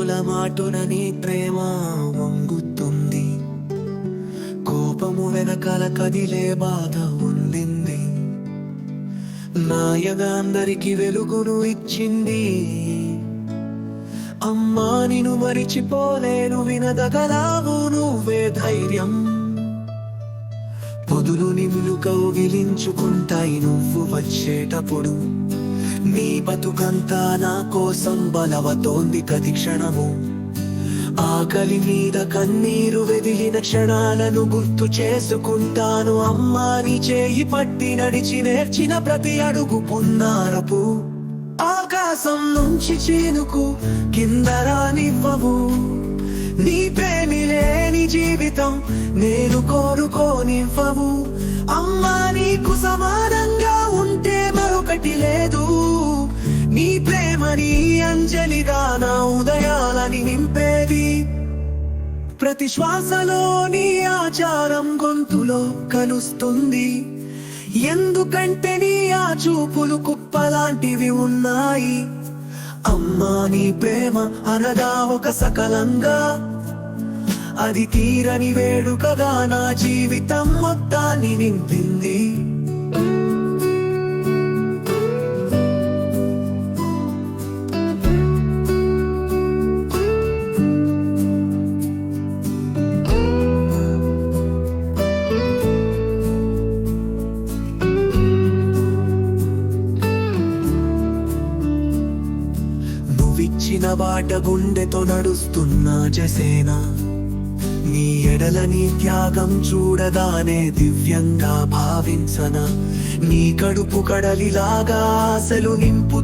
పెదవుల మాటున నీ ప్రేమ వంగుతుంది. కోపము వెనకాల కదిలే బాధ ఉండింది. నాయగా అందరికి వెలుగును ఇచ్చింది. అమ్మా నిన్ను మరిచిపోలేను, వినదగలావు నువ్వే ధైర్యం. పొదులు నిన్ను కౌగిలించుకుంటాయి నువ్వు వచ్చేటప్పుడు. నీ బతుకంతా నా కోసం బలవతోంది ప్రతి క్షణము. ఆకలి మీద కన్నీరు వెదిలిన క్షణాలను గుర్తు చేసుకుంటాను. అమ్మా నీ చేయి పట్టి నడిచి నేర్చిన ప్రతి అడుగు పున్నారపు. ఆకాశం నుంచి చేనుకు కింద రానివ్వవు. నీ ప్రేమి లేని జీవితం నేను కోరుకోనివ్వవు. అమ్మా నీకు సమానంగా ఉంటే మరొకటి లేదు. నీ ప్రేమ నీ అంజలిగా నా ఉదయాలని నింపేది. ప్రతి శ్వాసలో నీ ఆచారం గొంతులో కలుస్తుంది. ఎందుకంటే నీ ఆ చూపులు కుప్పలాంటివి ఉన్నాయి. అమ్మా నీ ప్రేమ అనగా ఒక సకలంగా, అది తీరని వేడుకగా నా జీవితం మొత్తాన్ని నింపింది. నువ్విచ్చిన బాట గుండెతో నడుస్తున్నా జసేనా. నీ ఎడల నీ త్యాగం చూడదానే దివ్యంగా భావించనా. నీ కడుపు కడలిలాగా ఆశలు నింపుతూ